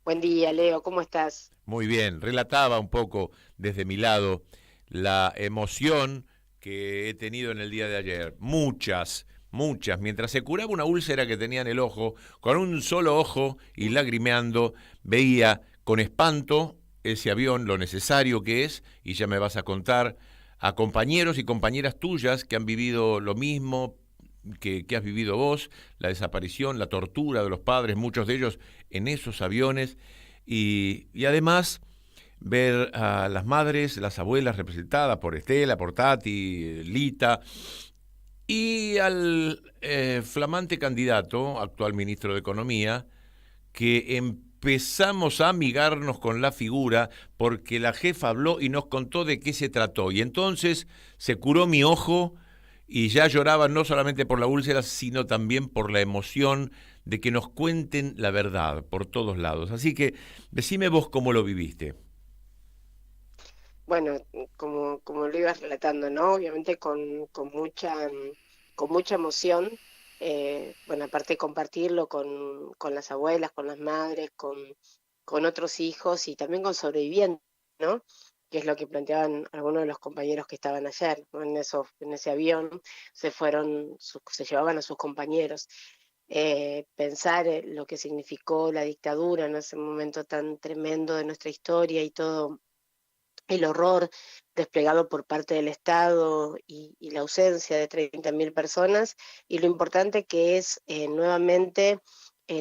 Buen día, Leo, ¿cómo estás? Muy bien, relataba un poco desde mi lado la emoción que he tenido en el día de ayer. Muchas, muchas. Mientras se curaba una úlcera que tenía en el ojo, con un solo ojo y lagrimeando, veía con espanto ese avión, lo necesario que es, y ya me vas a contar, a compañeros y compañeras tuyas que han vivido lo mismo que has vivido vos, la desaparición, la tortura de los padres, muchos de ellos en esos aviones y además ver a las madres, las abuelas representadas por Estela, por Tati, Lita, y al flamante candidato, actual ministro de Economía, que empezamos a amigarnos con la figura porque la jefa habló y nos contó de qué se trató. Y entonces se curó mi ojo y ya lloraba no solamente por la úlcera, sino también por la emoción de que nos cuenten la verdad por todos lados. Así que decime vos cómo lo viviste. Bueno, como lo ibas relatando, ¿no? Obviamente con mucha emoción. Bueno, aparte de compartirlo con las abuelas, con las madres, con otros hijos y también con sobrevivientes, ¿no? Que es lo que planteaban algunos de los compañeros que estaban ayer, ¿no? En ese avión se llevaban a sus compañeros. Pensar lo que significó la dictadura en ese momento tan tremendo de nuestra historia y todo el horror desplegado por parte del Estado y la ausencia de 30.000 personas y lo importante que es nuevamente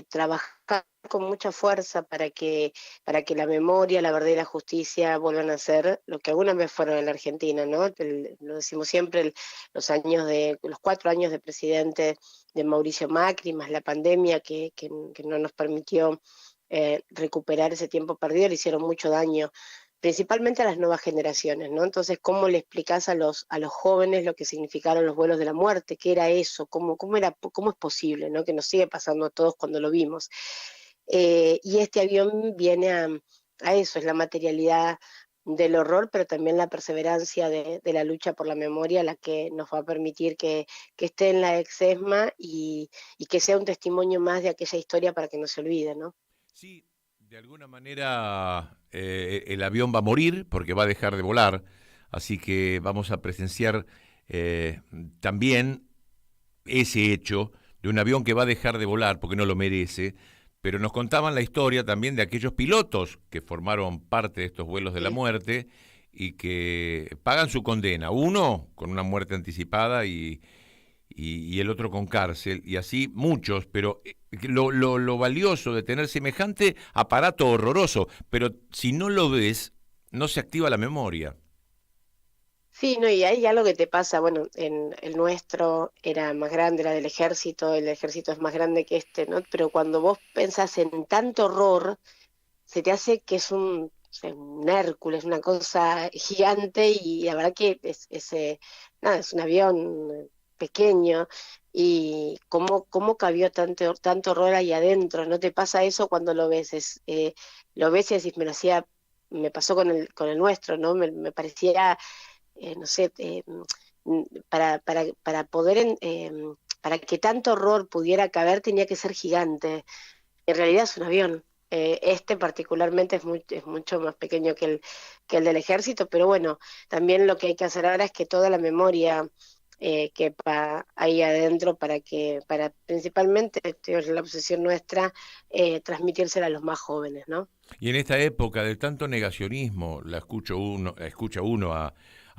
trabajar con mucha fuerza para que la memoria, la verdad y la justicia vuelvan a ser lo que alguna vez fueron en la Argentina, ¿no? Lo decimos siempre, los 4 años de presidente de Mauricio Macri, más la pandemia que no nos permitió recuperar ese tiempo perdido, le hicieron mucho daño principalmente a las nuevas generaciones, ¿no? Entonces, ¿cómo le explicás a los jóvenes lo que significaron los vuelos de la muerte? ¿Qué era eso? ¿Cómo es posible, ¿no? Que nos sigue pasando a todos cuando lo vimos. Y este avión viene a eso, es la materialidad del horror, pero también la perseverancia de la lucha por la memoria, la que nos va a permitir que esté en la exesma y que sea un testimonio más de aquella historia para que no se olvide, ¿no? Sí, de alguna manera el avión va a morir porque va a dejar de volar, así que vamos a presenciar eh, también ese hecho de un avión que va a dejar de volar porque no lo merece, pero nos contaban la historia también de aquellos pilotos que formaron parte de estos vuelos de la Sí. muerte y que pagan su condena, uno con una muerte anticipada y el otro con cárcel, y así muchos, pero lo valioso de tener semejante aparato horroroso, pero si no lo ves, no se activa la memoria. Sí, no, y ahí ya lo que te pasa, bueno, en el nuestro era más grande, era del ejército, el ejército es más grande que este, ¿no? Pero cuando vos pensás en tanto horror, se te hace que es o sea, un Hércules, una cosa gigante, y la verdad que nada, es un avión pequeño, y cómo cabió tanto horror ahí adentro, ¿no te pasa eso cuando lo ves? Lo ves y decís, me pasó con el nuestro, ¿no? Me parecía no sé, para poder, para que tanto horror pudiera caber tenía que ser gigante. En realidad es un avión. Este particularmente es mucho más pequeño que el del ejército, pero bueno, también lo que hay que hacer ahora es que toda la memoria quepa ahí adentro para principalmente, es la obsesión nuestra, transmitírsela a los más jóvenes, ¿no? Y en esta época de tanto negacionismo, la escucha uno a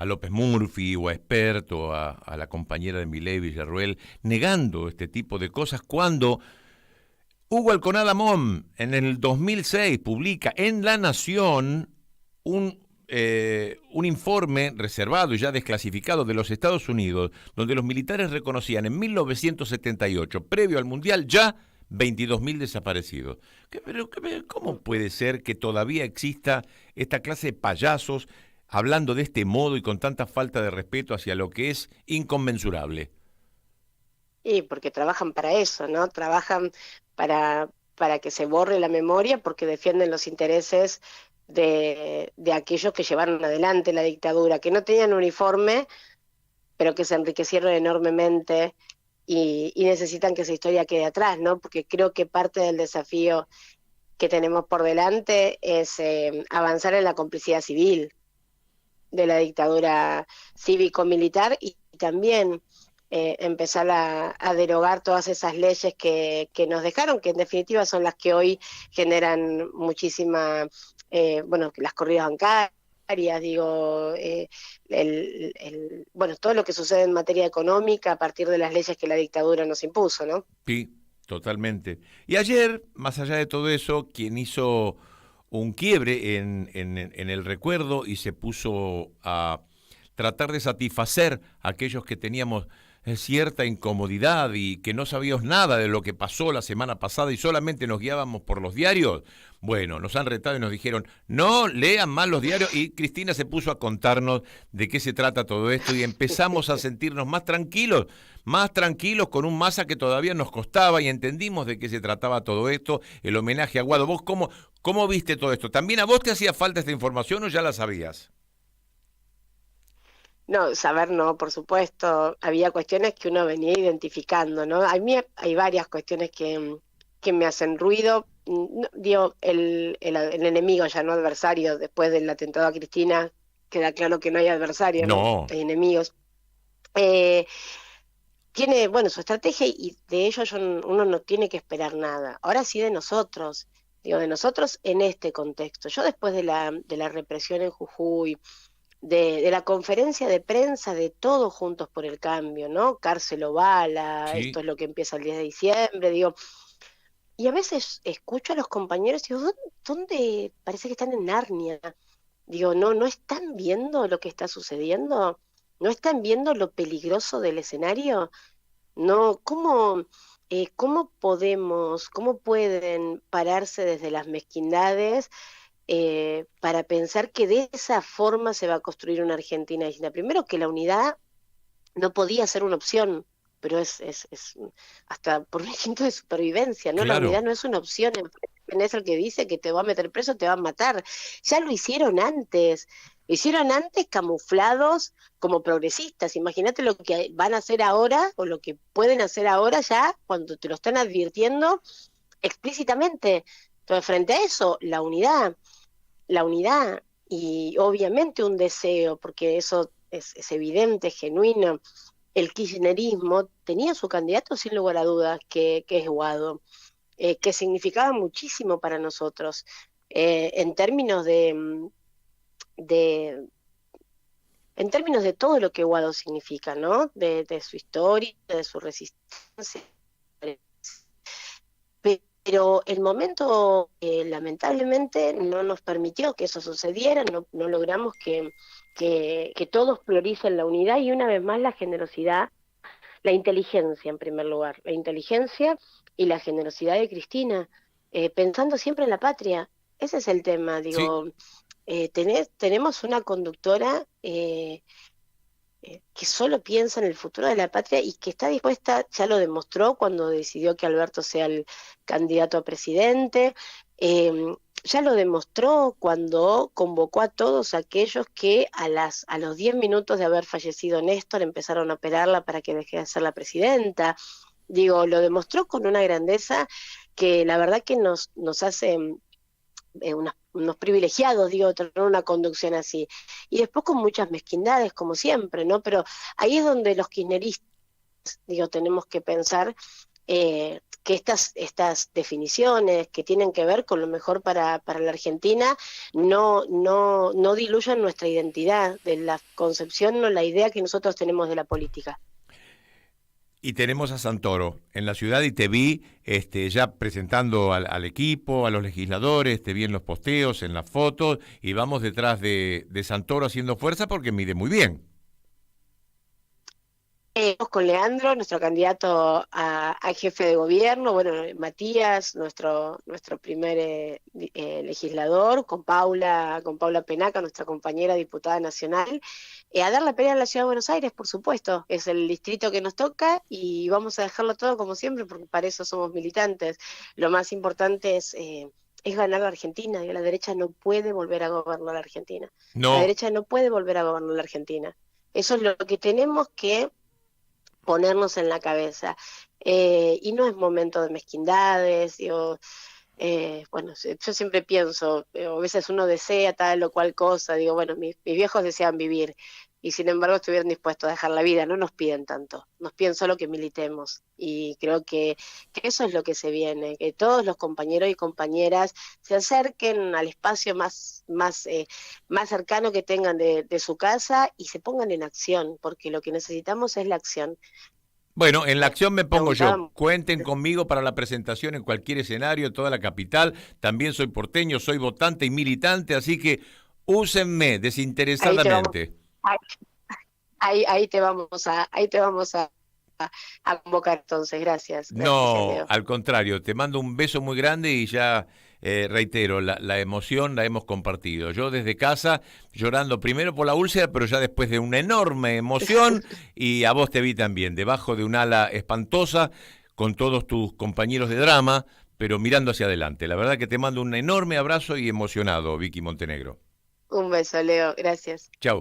López Murphy o a Experto, a la compañera de Milei Villarruel, negando este tipo de cosas cuando Hugo Alconada Mom en el 2006 publica en La Nación un informe reservado y ya desclasificado de los Estados Unidos, donde los militares reconocían en 1978, previo al Mundial, ya 22.000 desaparecidos. ¿Cómo puede ser que todavía exista esta clase de payasos hablando de este modo y con tanta falta de respeto hacia lo que es inconmensurable? Y porque trabajan para eso, ¿no? Trabajan para que se borre la memoria porque defienden los intereses de aquellos que llevaron adelante la dictadura, que no tenían uniforme, pero que se enriquecieron enormemente y necesitan que esa historia quede atrás, ¿no? Porque creo que parte del desafío que tenemos por delante es avanzar en la complicidad civil de la dictadura cívico-militar y también empezar a derogar todas esas leyes que nos dejaron, que en definitiva son las que hoy generan muchísima, bueno, las corridas bancarias, digo, bueno, todo lo que sucede en materia económica a partir de las leyes que la dictadura nos impuso, ¿no? Sí, totalmente. Y ayer, más allá de todo eso, quien hizo un quiebre en el recuerdo y se puso a tratar de satisfacer a aquellos que teníamos cierta incomodidad y que no sabíamos nada de lo que pasó la semana pasada y solamente nos guiábamos por los diarios. Bueno, nos han retado y nos dijeron, no lean más los diarios, y Cristina se puso a contarnos de qué se trata todo esto y empezamos a sentirnos más tranquilos con un Massa que todavía nos costaba, y entendimos de qué se trataba todo esto, el homenaje a Guado. ¿Vos cómo viste todo esto? ¿También a vos te hacía falta esta información o ya la sabías? No, saber no, por supuesto. Había cuestiones que uno venía identificando, ¿no? A mí hay varias cuestiones que me hacen ruido. Digo, el enemigo, ya no adversario, después del atentado a Cristina, queda claro que no hay adversario, ¿no? No, Hay enemigos. Eh, Tiene, bueno, su estrategia y de ello uno no tiene que esperar nada. Ahora sí de nosotros, digo, de nosotros en este contexto. Yo después de la represión en Jujuy, de la conferencia de prensa de Todos Juntos por el Cambio, ¿no? Cárcel o bala, esto sí, es lo que empieza el 10 de diciembre, digo, y a veces escucho a los compañeros y digo, ¿dónde parece que están en Narnia? Digo, ¿no están viendo lo que está sucediendo? ¿No están viendo lo peligroso del escenario? No, cómo pueden pararse desde las mezquindades para pensar que de esa forma se va a construir una Argentina distinta? Primero que la unidad no podía ser una opción, pero es hasta por un instinto de supervivencia, ¿no? La claro. unidad no es una opción. Es el que dice que te va a meter preso, te va a matar. Ya lo hicieron antes. Lo hicieron antes camuflados como progresistas. Imagínate lo que van a hacer ahora o lo que pueden hacer ahora ya cuando te lo están advirtiendo explícitamente. Entonces, frente a eso, la unidad y obviamente un deseo, porque eso es evidente, es genuino. El kirchnerismo tenía su candidato sin lugar a dudas, que es Guado, que significaba muchísimo para nosotros en términos de en términos de todo lo que Guado significa, ¿no? De su historia, de su resistencia. Pero el momento lamentablemente no nos permitió que eso sucediera, no logramos que todos prioricen la unidad y una vez más la generosidad, la inteligencia en primer lugar, la inteligencia y la generosidad de Cristina, pensando siempre en la patria. Ese es el tema, Sí, digo, tenemos una conductora que solo piensa en el futuro de la patria y que está dispuesta, ya lo demostró cuando decidió que Alberto sea el candidato a presidente, eh, ya lo demostró cuando convocó a todos aquellos que a los 10 minutos de haber fallecido Néstor empezaron a operarla para que deje de ser la presidenta. Digo, lo demostró con una grandeza que la verdad que nos hace unos privilegiados, digo, tener una conducción así. Y después con muchas mezquindades, como siempre, ¿no? Pero ahí es donde los kirchneristas, digo, tenemos que pensar que estas definiciones que tienen que ver con lo mejor para la Argentina no diluyan nuestra identidad, de la concepción o la idea que nosotros tenemos de la política. y tenemos a Santoro en la ciudad y te vi ya presentando al equipo, a los legisladores, te vi en los posteos, en las fotos, y vamos detrás de Santoro haciendo fuerza porque mide muy bien. Con Leandro, nuestro candidato a jefe de gobierno, bueno, Matías, nuestro primer legislador, con Paula Penaca, nuestra compañera diputada nacional, a dar la pelea en la Ciudad de Buenos Aires, por supuesto, es el distrito que nos toca y vamos a dejarlo todo como siempre, porque para eso somos militantes. Lo más importante es ganar la Argentina, y la derecha no puede volver a gobernar la Argentina. La No, derecha no puede volver a gobernar la Argentina. Eso es lo que tenemos que ponernos en la cabeza. Y no es momento de mezquindades, digo, Bueno, yo siempre pienso, a veces uno desea tal o cual cosa, digo, bueno, mis viejos desean vivir y sin embargo estuvieron dispuestos a dejar la vida, no nos piden tanto, nos piden solo que militemos y creo que eso es lo que se viene, que todos los compañeros y compañeras se acerquen al espacio más cercano que tengan de su casa y se pongan en acción, porque lo que necesitamos es la acción. Bueno, en la Me acción me pongo yo. preguntaban. Cuenten conmigo para la presentación en cualquier escenario, en toda la capital. También soy porteño, soy votante y militante, así que úsenme Ahí te vamos, desinteresadamente. ahí, ahí te vamos a convocar entonces. Gracias, No, Leo. al contrario, te mando un beso muy grande y ya reitero, la emoción la hemos compartido. Yo desde casa llorando primero por la úlcera, pero ya después de una enorme emoción y a vos te vi también, debajo de un ala espantosa, con todos tus compañeros de drama, pero mirando hacia adelante. La verdad que te mando un enorme abrazo y emocionado, Vicky Montenegro. Un beso, Leo. Gracias. Chau.